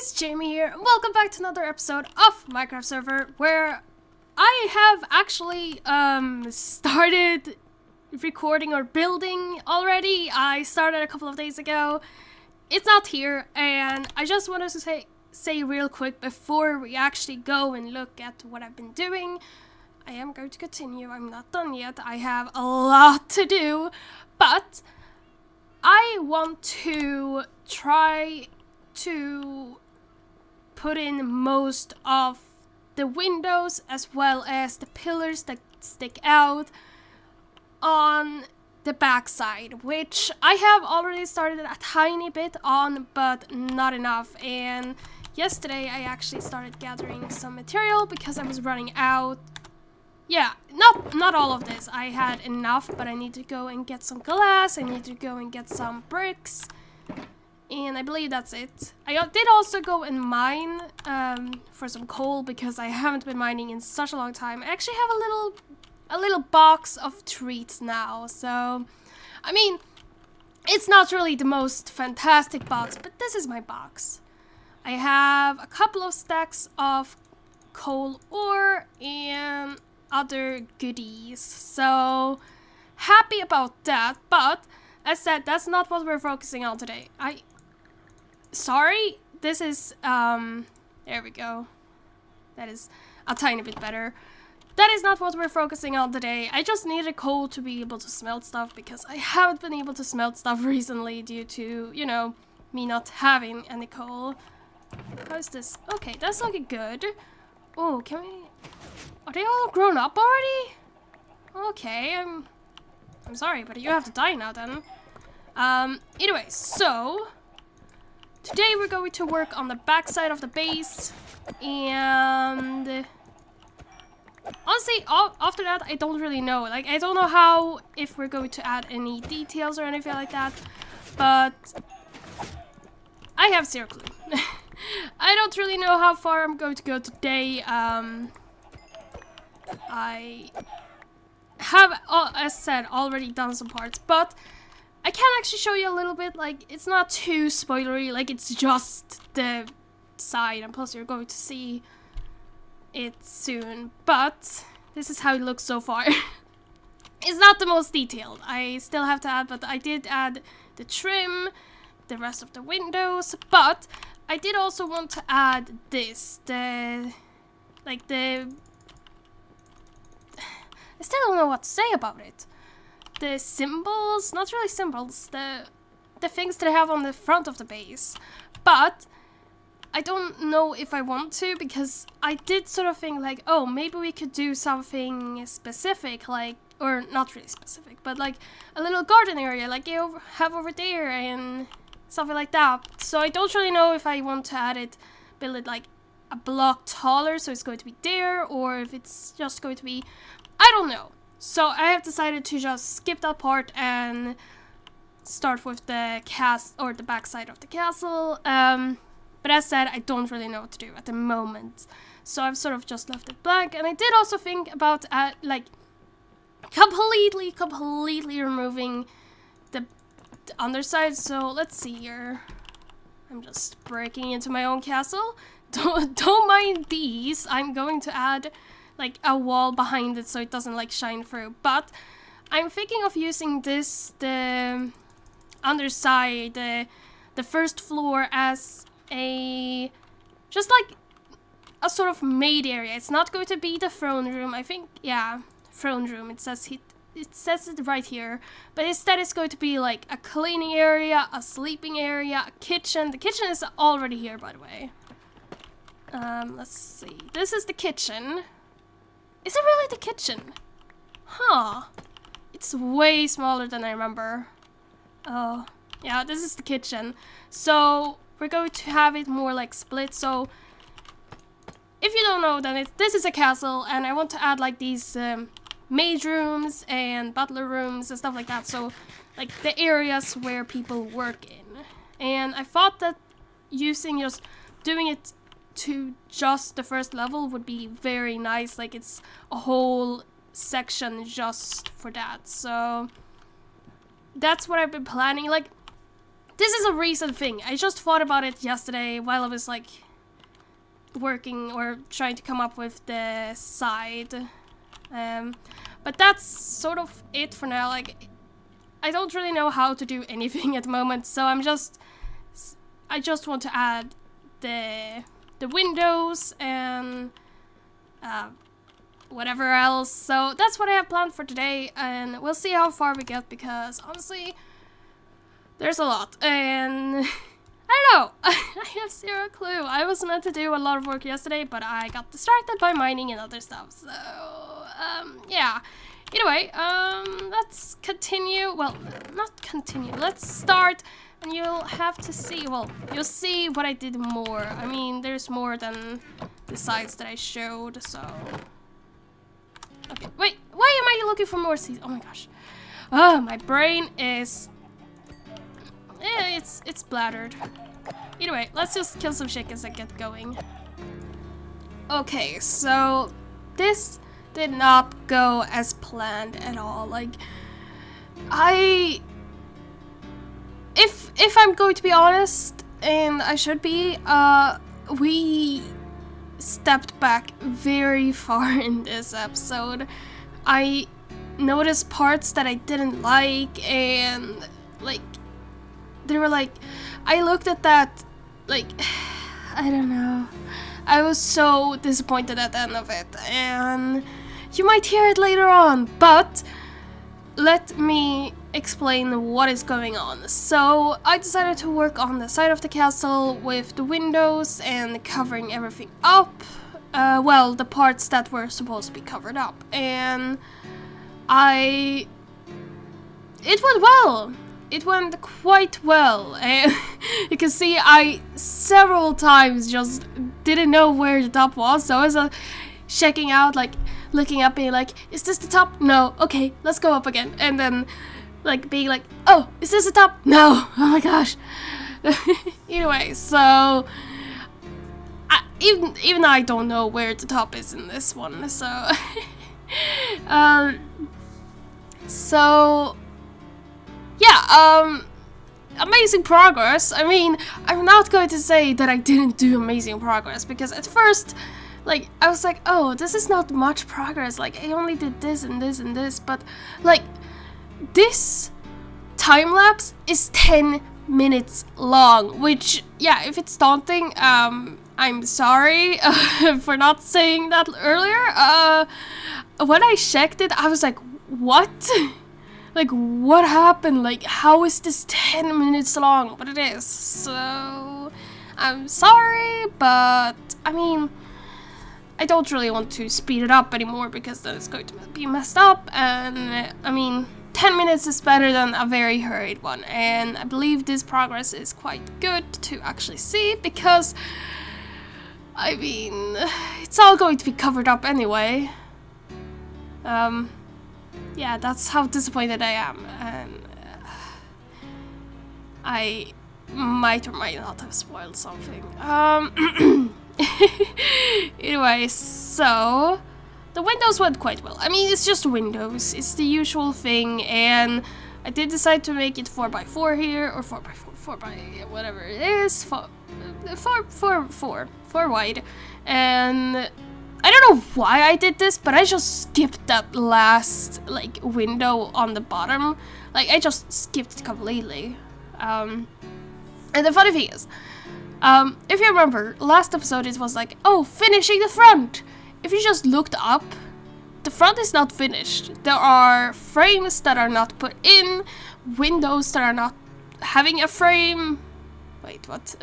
guys, Jamie here, and welcome back to another episode of Minecraft Server, where I have actually started recording or building already. I started a couple of days ago. It's not here, and I just wanted to say real quick before we actually go and look at what I've been doing. I am going to continue. I'm not done yet. I have a lot to do, but I want to try to put in most of the windows as well as the pillars that stick out on the backside, which I have already started a tiny bit on, but not enough. And yesterday I actually started gathering some material because I was running out. Yeah, not all of this. I had enough, but I need to go and get some glass. I need to go and get some bricks. And I believe that's it. I did also go and mine for some coal because I haven't been mining in such a long time. I actually have a little box of treats now. So, I mean, it's not really the most fantastic box, but this is my box. I have a couple of stacks of coal ore and other goodies. So, happy about that. But as said, that's not what we're focusing on today. Sorry, this is, there we go. That is a tiny bit better. That is not what we're focusing on today. I just needed coal to be able to smelt stuff because I haven't been able to smelt stuff recently due to, you know, me not having any coal. How is this? Okay, that's looking good. Oh, can we... Are they all grown up already? Okay, I'm sorry, but you have to die now then. Anyway, so... Today we're going to work on the backside of the base, and honestly, after that, I don't really know. Like, I don't know if we're going to add any details or anything like that, but I have zero clue. I don't really know how far I'm going to go today. I have, as said, already done some parts, but I can actually show you a little bit. Like, it's not too spoilery, like it's just the side, and plus you're going to see it soon, but this is how it looks so far. It's not the most detailed. I still have to add, but I did add the trim, the rest of the windows, but I did also want to add this, I still don't know what to say about it. The symbols, not really symbols, the things that I have on the front of the base. But I don't know if I want to, because I did sort of think like, oh, maybe we could do something specific, like, or not really specific, but like a little garden area like you have over there and something like that. So I don't really know if I want to add it, build it like a block taller so it's going to be there, or if it's just going to be, I don't know. So I have decided to just skip that part and start with the the backside of the castle. But as said, I don't really know what to do at the moment. So I've sort of just left it blank. And I did also think about like completely removing the underside. So let's see here. I'm just breaking into my own castle. Don't mind these. I'm going to add like a wall behind it so it doesn't like shine through, but I'm thinking of using the underside, the first floor, as just like a sort of maid area. It's not going to be the throne room, I think. Yeah, throne room, it says it right here, but instead it's going to be like a cleaning area, a sleeping area, a kitchen. The kitchen is already here, by the way. Let's see, this is the kitchen. Is it really the kitchen? Huh. It's way smaller than I remember. Oh, yeah, this is the kitchen. So, we're going to have it more like split. So, if you don't know, then this is a castle, and I want to add like these maid rooms and butler rooms and stuff like that. So, like the areas where people work in. And I thought that just doing it to just the first level would be very nice. Like, it's a whole section just for that. So that's what I've been planning. Like, this is a recent thing. I just thought about it yesterday while I was like working or trying to come up with the side. But that's sort of it for now. Like, I don't really know how to do anything at the moment, so I just want to add the windows and whatever else. So that's what I have planned for today, and we'll see how far we get, because honestly, there's a lot, and I don't know. I have zero clue. I was meant to do a lot of work yesterday, but I got distracted by mining and other stuff. So yeah. Anyway, let's continue. Well, not continue. Let's start, and you'll have to see. Well, you'll see what I did more. I mean, there's more than the sides that I showed. So okay. Wait. Why am I looking for more seeds? Oh my gosh. Oh, my brain is. Yeah, it's bladdered. Anyway, let's just kill some chickens and get going. Okay, so this did not go as planned at all. Like, if I'm going to be honest, and I should be, we stepped back very far in this episode. I noticed parts that I didn't like, and like, they were like, I looked at that, like, I don't know. I was so disappointed at the end of it, and you might hear it later on, but let me explain what is going on. So I decided to work on the side of the castle with the windows and covering everything up. Well, the parts that were supposed to be covered up, and it went well. It went quite well. You can see I several times just didn't know where the top was, so I was checking out, like looking up, being like, is this the top? No. Okay, let's go up again. And then like being like, oh, is this the top? No. Oh my gosh. Anyway, so even I don't know where the top is in this one, so so yeah, amazing progress. I mean, I'm not going to say that I didn't do amazing progress, because at first, like, I was like, oh, this is not much progress, like, I only did this and this and this, but, like, this time-lapse is 10 minutes long, which, yeah, if it's daunting, I'm sorry for not saying that earlier. When I checked it, I was like, what? Like, what happened? Like, how is this 10 minutes long? But it is, so I'm sorry, but I mean, I don't really want to speed it up anymore, because then it's going to be messed up, and I mean, 10 minutes is better than a very hurried one, and I believe this progress is quite good to actually see, because I mean, it's all going to be covered up anyway. Yeah, that's how disappointed I am, and I might or might not have spoiled something. Anyway, so the windows went quite well. I mean, it's just windows, it's the usual thing, and I did decide to make it 4x4 here, or 4x4 by whatever it is, 4 wide, and I don't know why I did this, but I just skipped that last, like, window on the bottom. Like, I just skipped it completely. And the funny thing is, if you remember, last episode it was like, oh, finishing the front! If you just looked up, the front is not finished. There are frames that are not put in, windows that are not having a frame. Wait, what?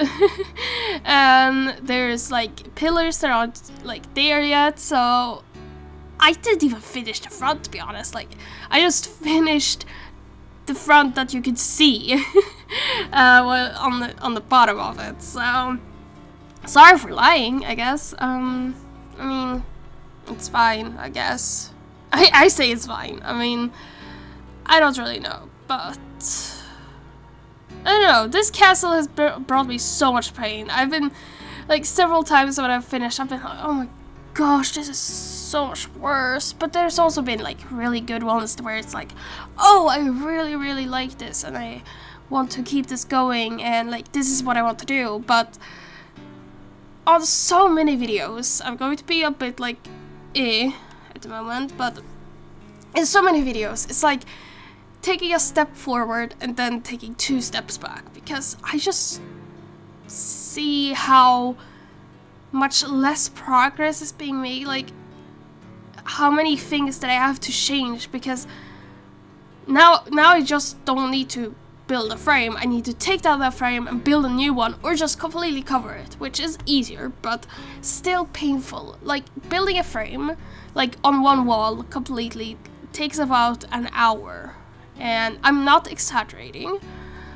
And there's like pillars that aren't like there yet, so I didn't even finish the front, to be honest. Like, I just finished the front that you could see well, on the bottom of it. So sorry for lying, I guess. I mean, it's fine, I guess. I say it's fine. I mean, I don't really know, but I don't know, this castle has brought me so much pain. I've been, like, several times when I've finished, I've been like, oh my gosh, this is so much worse. But there's also been, like, really good ones where it's like, oh, I really, really like this, and I want to keep this going and like this is what I want to do, but on so many videos, I'm going to be a bit like at the moment, but in so many videos, it's like taking a step forward and then taking 2 steps back, because I just see how much less progress is being made, like how many things that I have to change, because now I just don't need to build a frame, I need to take down that frame and build a new one, or just completely cover it, which is easier but still painful. Like building a frame like on one wall completely takes about an hour, and I'm not exaggerating.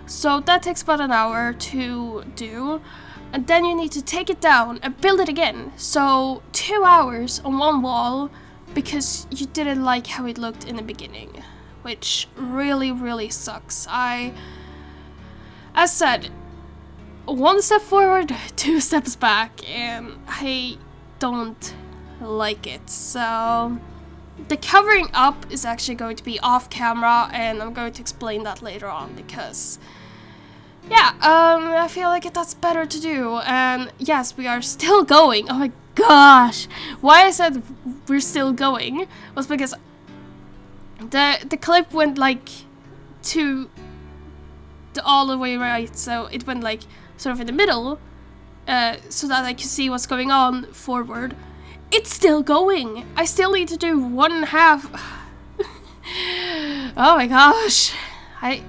So that takes about an hour to do, and then you need to take it down and build it again. So 2 hours on one wall because you didn't like how it looked in the beginning, which really sucks. As said, 1 step forward, 2 steps back, and I don't like it. So the covering up is actually going to be off camera, and I'm going to explain that later on, because yeah, I feel like that's better to do. And yes, we are still going. Oh my gosh, why I said we're still going was because the clip went like to the all the way right, so it went like sort of in the middle, so that I could see what's going on forward. It's still going. I still need to do 1.5. Oh my gosh, I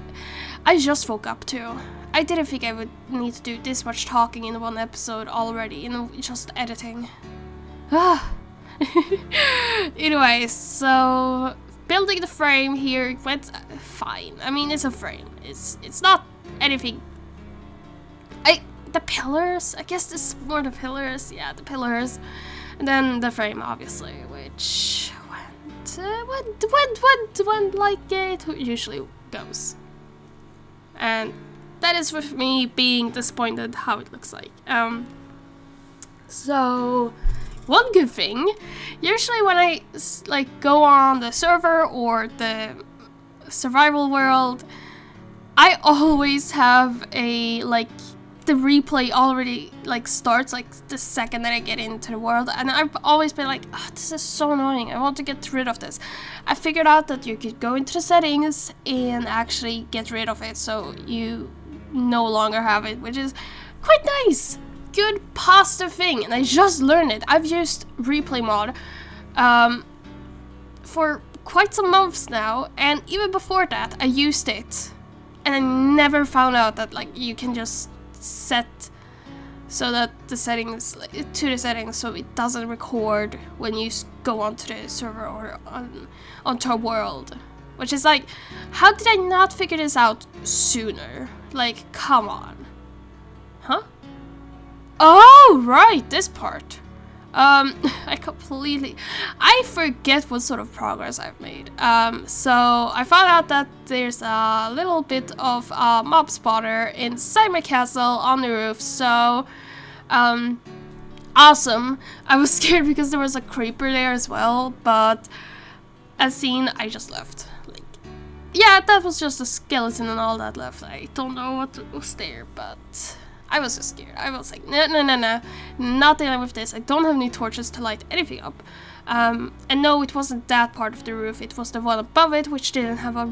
just woke up too. I didn't think I would need to do this much talking in one episode already, in just editing. Anyways, so building the frame here went fine. I mean, it's a frame. It's not anything. The pillars. I guess this is more the pillars. Yeah, the pillars, and then the frame, obviously, which went like it usually goes. And that is with me being disappointed how it looks like. So one good thing, usually when I like go on the server or the survival world, I always have a like the replay already like starts like the second that I get into the world, and I've always been like, oh, this is so annoying, I want to get rid of this. I figured out that you could go into the settings and actually get rid of it, so you no longer have it, which is quite nice. Good positive thing, and I just learned it. I've used replay mod for quite some months now, and even before that I used it, and I never found out that like you can just set so that the settings so it doesn't record when you go onto the server or onto a world, which is like, how did I not figure this out sooner? Like, come on. Huh? Oh, right, this part. I forget what sort of progress I've made. So I found out that there's a little bit of a mob spawner inside my castle on the roof, so awesome. I was scared because there was a creeper there as well, but as seen, I just left. Like, yeah, that was just a skeleton and all that left. I don't know what was there, but I was just scared. I was like, no, not dealing with this. I don't have any torches to light anything up. And no, it wasn't that part of the roof. It was the one above it, which didn't have a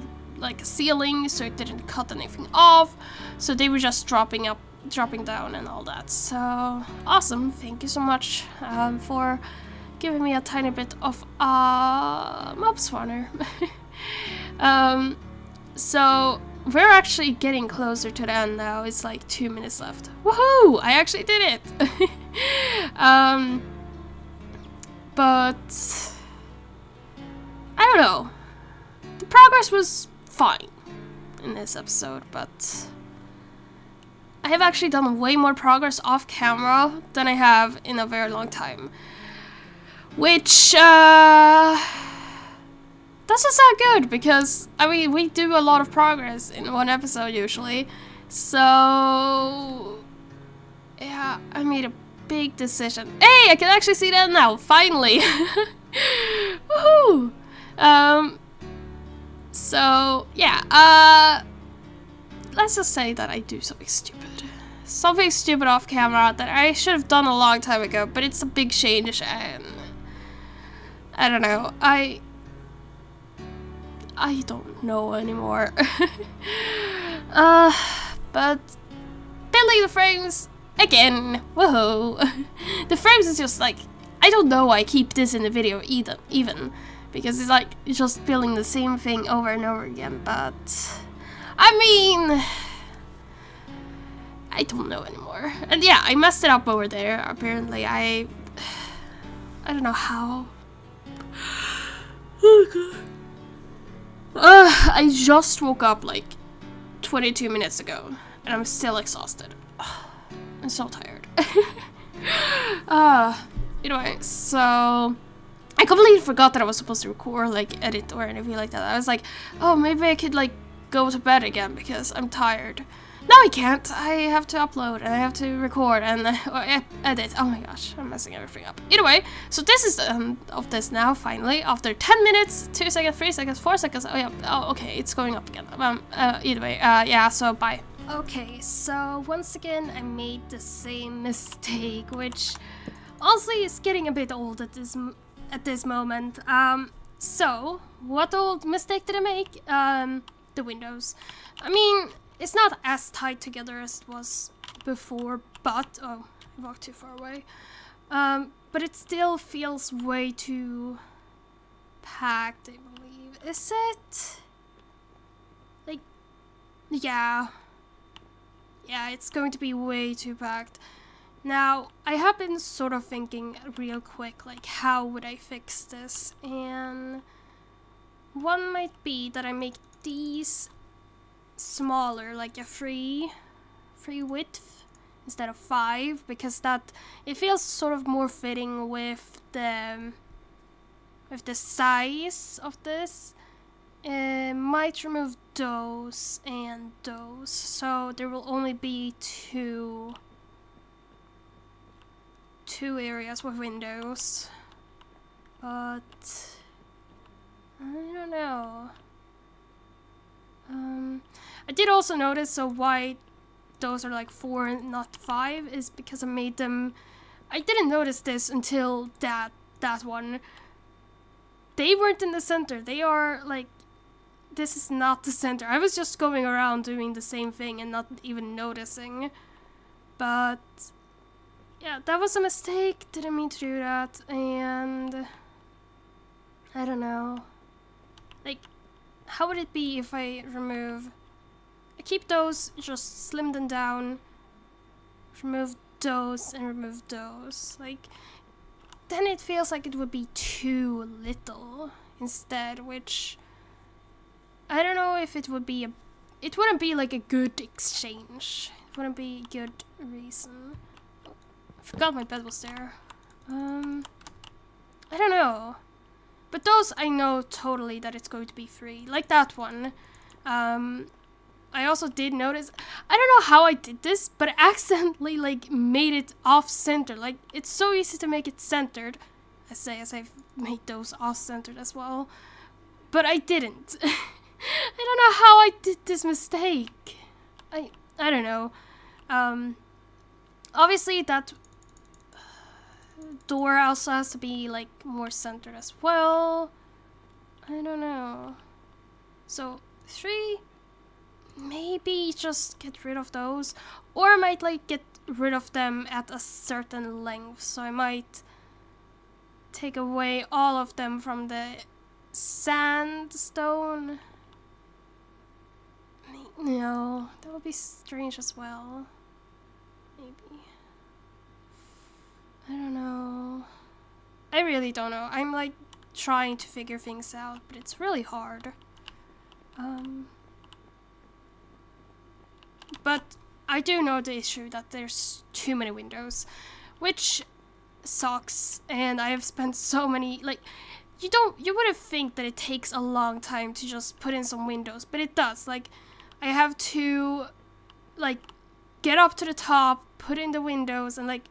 ceiling, so it didn't cut anything off. So they were just dropping down and all that. So awesome. Thank you so much for giving me a tiny bit of mob spawner. So we're actually getting closer to the end now. It's like 2 minutes left. Woohoo! I actually did it! But I don't know. The progress was fine in this episode, but I have actually done way more progress off camera than I have in a very long time. Which doesn't sound good, because I mean, we do a lot of progress in one episode usually. So yeah, I made a big decision. Hey, I can actually see that now, finally. Woohoo! So yeah, let's just say that I do something stupid. Something stupid off camera that I should have done a long time ago, but it's a big change and I don't know. I don't know anymore. But building the frames again. Whoa. The frames is just like, I don't know why I keep this in the video even because it's like just building the same thing over and over again, but I mean, I don't know anymore. And yeah, I messed it up over there. Apparently, I don't know how. Oh god. I just woke up like 22 minutes ago, and I'm still exhausted. I'm so tired. Anyway, so I completely forgot that I was supposed to record, like, edit or anything like that. I was like, oh, maybe I could, like, go to bed again because I'm tired. No, I can't. I have to upload and I have to record and edit. Oh my gosh, I'm messing everything up. Anyway, so this is the end of this now, finally. After 10 minutes, 2 seconds, 3 seconds, 4 seconds. Oh yeah, oh okay, it's going up again. Either way, yeah, so bye. Okay, so once again, I made the same mistake, which honestly is getting a bit old at this moment. So what old mistake did I make? The windows. I mean, it's not as tight together as it was before, but oh, I walked too far away. But it still feels way too packed, I believe. Is it? Like, yeah. Yeah, it's going to be way too packed. Now, I have been sort of thinking real quick, like, how would I fix this? And one might be that I make these smaller, like a free width instead of 5, because that it feels sort of more fitting with the size of this. Might remove those and those, so there will only be two areas with windows, but I don't know. I did also notice, so why those are like 4 and not 5 is because I made them. I didn't notice this until that one. They weren't in the center. They are like, this is not the center. I was just going around doing the same thing and not even noticing. But yeah, that was a mistake. Didn't mean to do that, and I don't know. Like, how would it be if I keep those, just slim them down, remove those and remove those. Like, then it feels like it would be too little instead, which I don't know if it would be it wouldn't be like a good exchange. It wouldn't be a good reason. Oh, I forgot my bed was there. I don't know. But those I know totally that it's going to be free. Like that one. I also did notice, I don't know how I did this, but I accidentally like made it off-center. Like, it's so easy to make it centered. As I've made those off-centered as well. But I didn't. I don't know how I did this mistake. I don't know. Obviously that door also has to be like more centered as well. I don't know. So 3, maybe just get rid of those, or I might like get rid of them at a certain length. So I might take away all of them from the sandstone. No, that would be strange as well. Maybe. I don't know. I really don't know. I'm like trying to figure things out, but it's really hard. But I do know the issue that there's too many windows, which sucks, and I have spent so many, like, you wouldn't think that it takes a long time to just put in some windows, but it does. Like, I have to, like, get up to the top, put in the windows, and, like,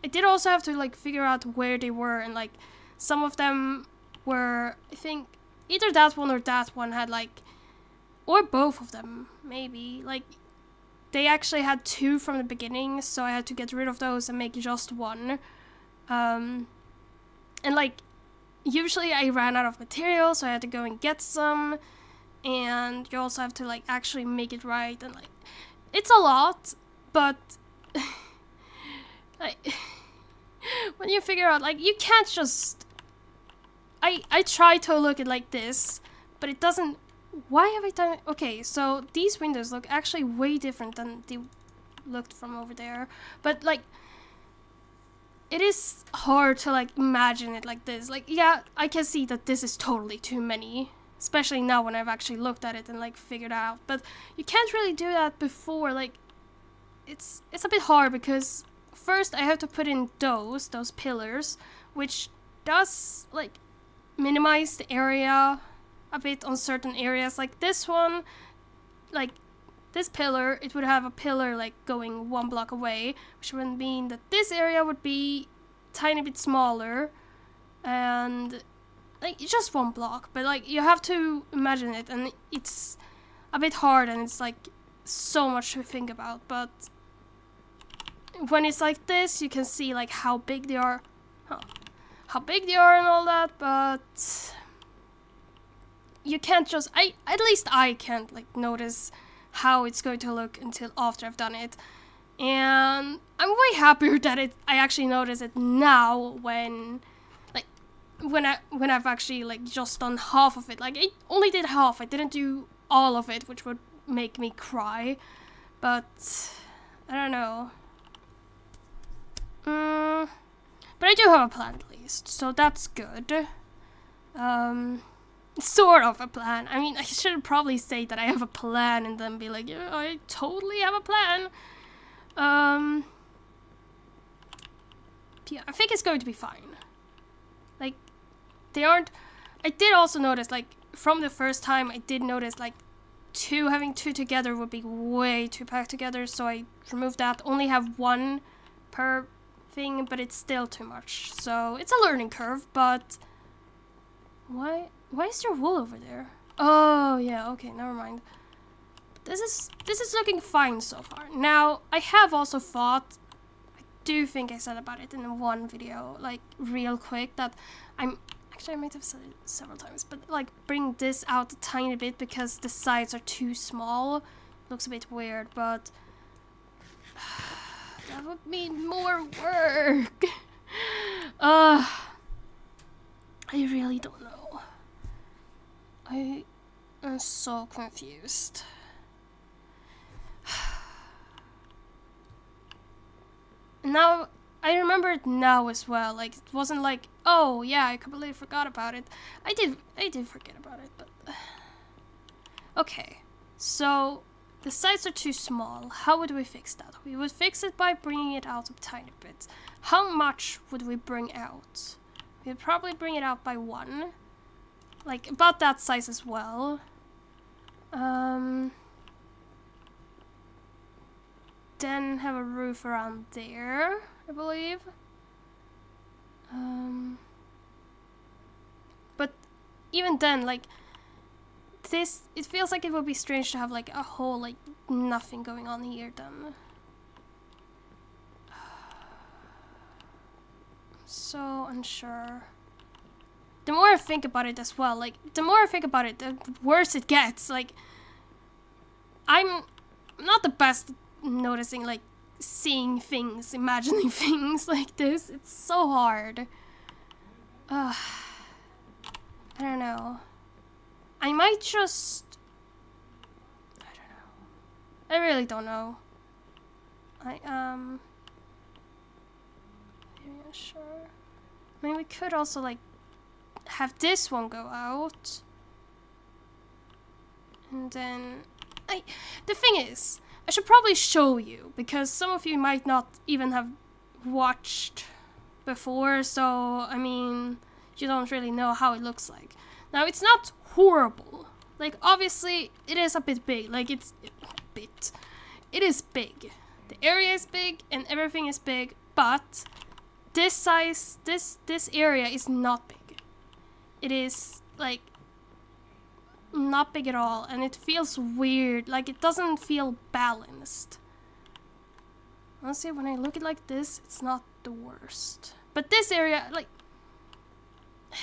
I did also have to, like, figure out where they were, and, like, some of them were, I think, either that one or that one had, like, or both of them, maybe. Like, they actually had 2 from the beginning, so I had to get rid of those and make just 1. And like, usually I ran out of material, so I had to go and get some. And you also have to like actually make it right, and like, it's a lot, but like, when you figure out, like, you can't just... I try to look at like this, but it doesn't... Why have I done... Okay, so these windows look actually way different than they looked from over there. But like, it is hard to like imagine it like this. Like, yeah, I can see that this is totally too many. Especially now when I've actually looked at it and like figured out. But you can't really do that before. Like, it's a bit hard because first I have to put in those pillars, which does like minimize the area a bit on certain areas. Like this one, like this pillar, it would have a pillar like going 1 block away, which would mean that this area would be tiny bit smaller, and like just 1 block. But like, you have to imagine it, and it's a bit hard, and it's like so much to think about. But when it's like this, you can see like how big they are, how big they are and all that. But you can't just, at least I can't like notice how it's going to look until after I've done it. And I'm way happier that I actually notice it now when I've actually like just done half of it. Like, I only did half, I didn't do all of it, which would make me cry. But I don't know. But I do have a plan at least, so that's good. Sort of a plan. I mean, I should probably say that I have a plan and then be like, yeah, I totally have a plan. Yeah, I think it's going to be fine. Like, they aren't... I did also notice, like, from the first time, I did notice, like, having two together would be way too packed together, so I removed that. Only have 1 per thing, but it's still too much. So, it's a learning curve, but... Why is there wool over there? Oh, yeah, okay, never mind. This is looking fine so far. Now, I have also thought... I do think I said about it in one video, like, real quick, that Actually, I might have said it several times, but, like, bring this out a tiny bit because the sides are too small. Looks a bit weird, but... that would mean more work. I really don't know. I am so confused. Now, I remember it now as well. Like, it wasn't like, oh yeah, I completely forgot about it. I did forget about it, but... Okay, so the sides are too small. How would we fix that? We would fix it by bringing it out a tiny bit. How much would we bring out? We'd probably bring it out by 1. Like, about that size as well. Then have a roof around there, I believe. But even then, like, this, it feels like it would be strange to have, like, a whole, like, nothing going on here then. So unsure. The more I think about it as well, like, the more I think about it, the worse it gets. Like, I'm not the best at noticing, like, seeing things, imagining things like this. It's so hard. I don't know. I might just... I don't know. I really don't know. Maybe I'm sure. I mean, we could also, like, have this one go out. And then... the thing is, I should probably show you, because some of you might not even have watched before, so, I mean, you don't really know how it looks like. Now, it's not horrible. Like, obviously, it is a bit big. Like, it is big. The area is big, and everything is big, but this size, this area is not big. It is, like, not big at all, and it feels weird. Like, it doesn't feel balanced. Honestly, when I look at it like this, it's not the worst. But this area, like, I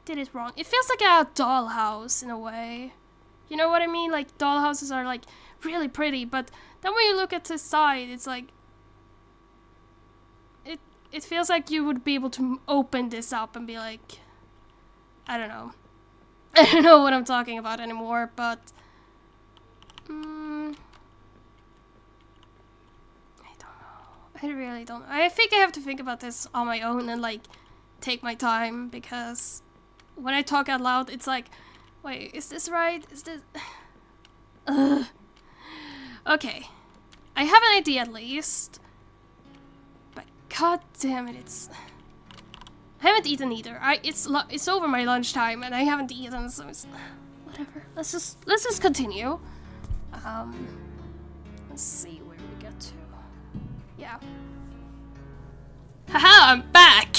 did it wrong. It feels like a dollhouse in a way. You know what I mean? Like, dollhouses are like really pretty, but then when you look at the side, it's like it feels like you would be able to open this up and be like, I don't know. I don't know what I'm talking about anymore, but I don't know. I really don't know. I think I have to think about this on my own and like take my time, because when I talk out loud, it's like, wait, is this right? Is this... Ugh. Okay. I have an idea at least. But god damn it, it's... I haven't eaten either. It's over my lunchtime and I haven't eaten, so it's... Whatever. Let's just continue. Let's see where we get to. Yeah. Haha, I'm back!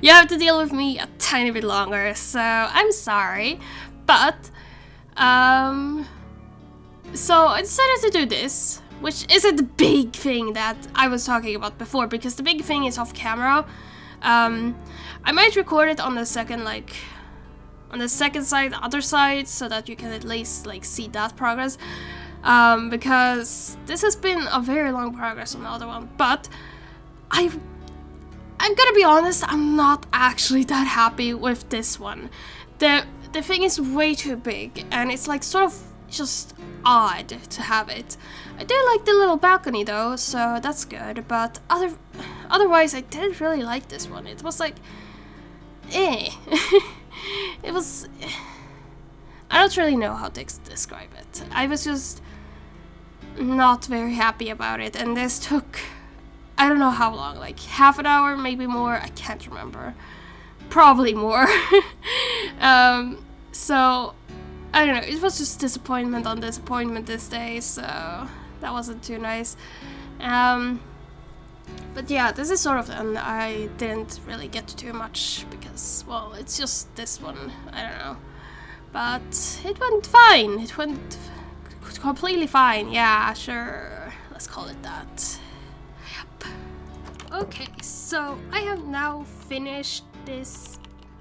You have to deal with me a tiny bit longer, so I'm sorry. But, so I decided to do this, which isn't the big thing that I was talking about before, because the big thing is off camera. I might record it on the second, on the second side, the other side, so that you can at least, see that progress. Because this has been a very long progress on the other one, but I'm gonna be honest, I'm not actually that happy with this one. The thing is way too big, and it's sort of just odd to have it. I do like the little balcony though, so that's good, but otherwise I didn't really like this one. It was eh. It was... I don't really know how to describe it. I was just not very happy about it, and this took... I don't know how long, half an hour, maybe more, I can't remember. Probably more. So, I don't know, it was just disappointment on disappointment this day, so that wasn't too nice. But yeah, this is sort of, and I didn't really get too much, because, well, it's just this one, I don't know. But it went fine, it went completely fine, yeah, sure, let's call it that. Okay, so I have now finished this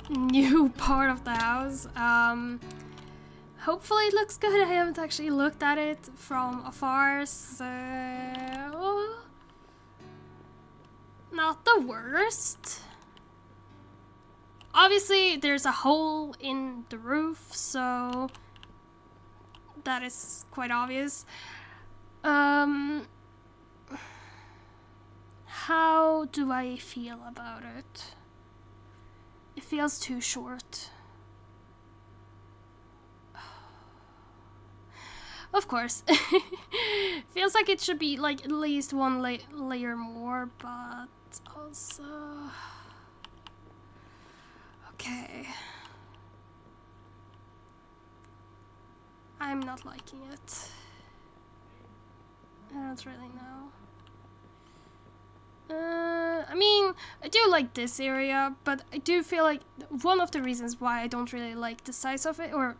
new part of the house. Hopefully it looks good. I haven't actually looked at it from afar, so... Not the worst. Obviously, there's a hole in the roof, so... That is quite obvious. How do I feel about it? It feels too short. Of course. Feels like it should be at least one layer more, but also... Okay. I'm not liking it. I don't really know. I mean, I do like this area, but I do feel like one of the reasons why I don't really like the size of it, or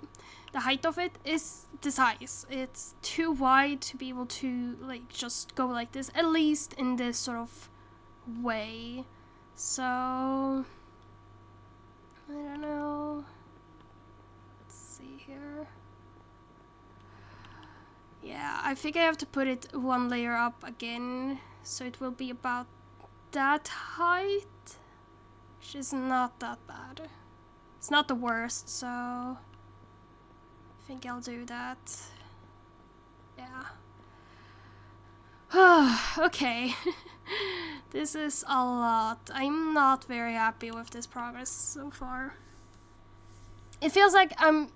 the height of it, is the size. It's too wide to be able to, just go like this, at least in this sort of way. So, I don't know. Let's see here. Yeah, I think I have to put it one layer up again, so it will be about that height, which is not that bad. It's not the worst, so I think I'll do that. Yeah. Okay. This is a lot. I'm not very happy with this progress so far. It feels like I'm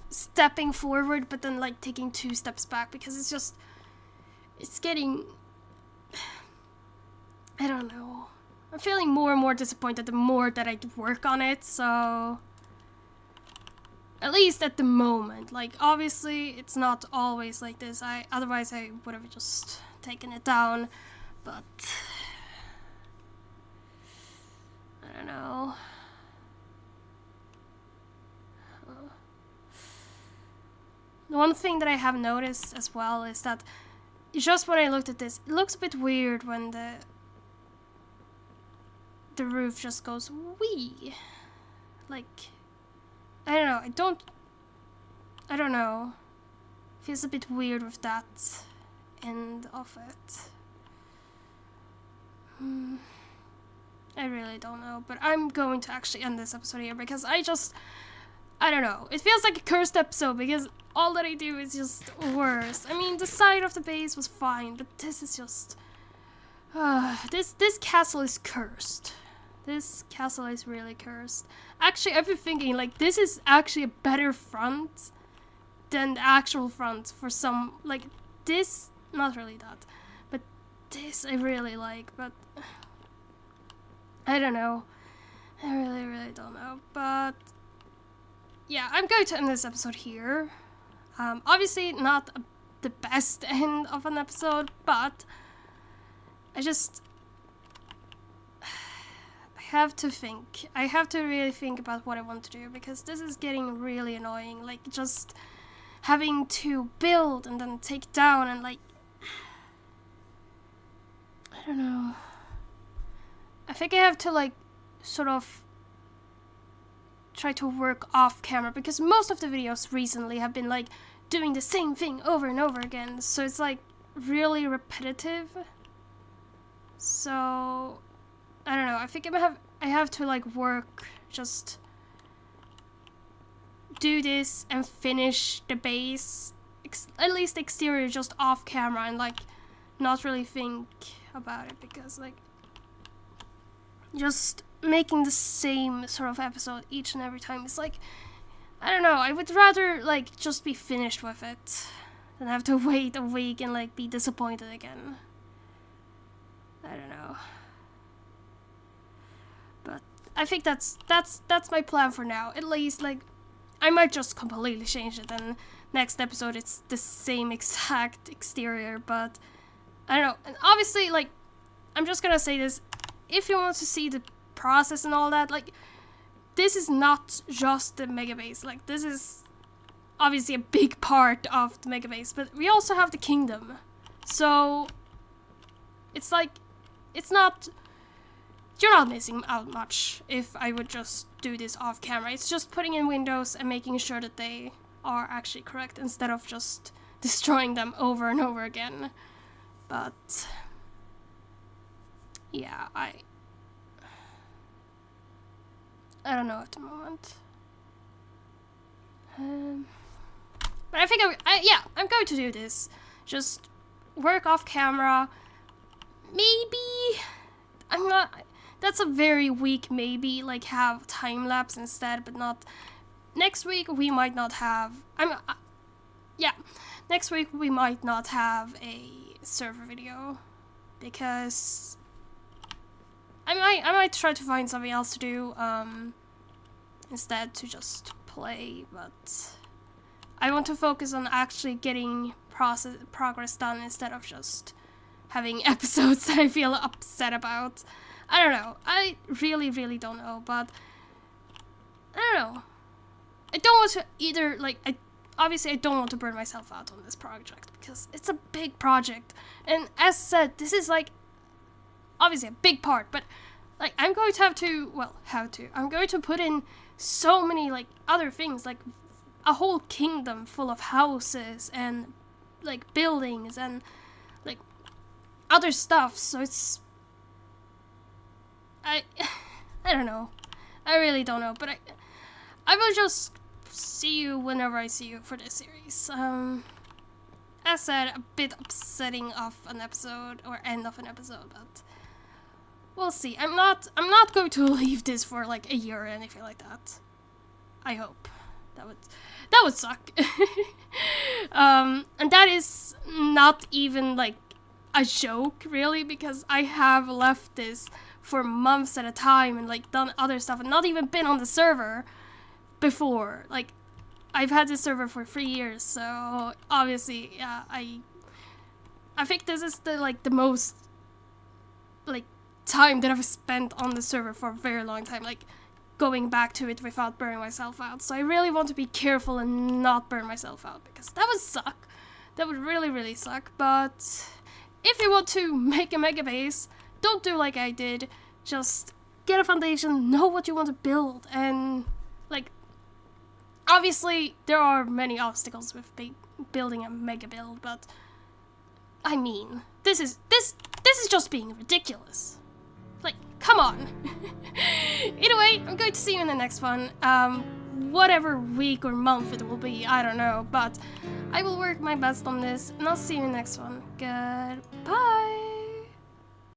stepping forward, but then taking 2 steps back, because it's getting... I don't know. I'm feeling more and more disappointed the more that I work on it, so... At least at the moment. Obviously, it's not always like this. Otherwise, I would have just taken it down, but... I don't know. one thing that I have noticed as well is that just when I looked at this, it looks a bit weird when the roof just goes wee. Like, I don't know. I don't know. Feels a bit weird with that end of it. I really don't know, but I'm going to actually end this episode here because I don't know. It feels like a cursed episode because all that I do is just worse. I mean, the side of the base was fine, but this is just... this castle is cursed. This castle is really cursed. Actually, I've been thinking, like, this is actually a better front than the actual front for some... Like, this... Not really that. But this I really like, but... I don't know. I really, really don't know. But... yeah, I'm going to end this episode here. Obviously not the best end of an episode, but... I have to think. I have to really think about what I want to do, because this is getting really annoying. Like, just having to build and then take down and, like... I don't know. I think I have to, like, sort of try to work off camera, because most of the videos recently have been, like, doing the same thing over and over again. So it's, like, really repetitive. So... I don't know, I think I have to, like, work, just do this and finish the base, at least the exterior, just off camera, and, like, not really think about it, because, like, just making the same sort of episode each and every time is, like, I don't know, I would rather, like, just be finished with it than have to wait a week and, like, be disappointed again. I don't know. But I think that's my plan for now. At least, like, I might just completely change it, and next episode it's the same exact exterior, but I don't know. And obviously, like, I'm just gonna say this, if you want to see the process and all that, like, this is not just the mega base. Like, this is obviously a big part of the mega base, but we also have the kingdom. So it's like, it's not... You're not missing out much if I would just do this off camera. It's just putting in windows and making sure that they are actually correct instead of just destroying them over and over again. But yeah, I don't know at the moment. But I think I'm going to do this. Just work off camera. Maybe I'm not... That's a very weak maybe, like, have time-lapse instead, but not... Next week we might not have... Next week we might not have a server video, because I might try to find something else to do, instead to just play, but I want to focus on actually getting progress done instead of just having episodes that I feel upset about. I don't know. I really, really don't know, but I don't know. I don't want to either, like, obviously I don't want to burn myself out on this project, because it's a big project. And as said, this is, like, obviously a big part, but, like, I'm going to I'm going to put in so many, like, other things, like, a whole kingdom full of houses and, like, buildings and, like, other stuff, so it's... I don't know. I really don't know, but I will just see you whenever I see you for this series. As said, a bit upsetting of an episode, or end of an episode, but we'll see. I'm not going to leave this for, like, a year or anything like that. I hope. That would suck. And that is not even, like, a joke, really, because I have left this for months at a time and, like, done other stuff and not even been on the server before. Like, I've had this server for 3 years, so obviously, yeah, I think this is the most, like, time that I've spent on the server for a very long time. Like, going back to it without burning myself out. So I really want to be careful and not burn myself out, because that would suck. That would really, really suck. But if you want to make a mega base, don't do like I did. Just get a foundation, know what you want to build, and like, obviously there are many obstacles with building a mega build, but I mean, this is just being ridiculous. Like, come on. Anyway, I'm going to see you in the next one. Whatever week or month it will be, I don't know, but I will work my best on this, and I'll see you in the next one. Goodbye!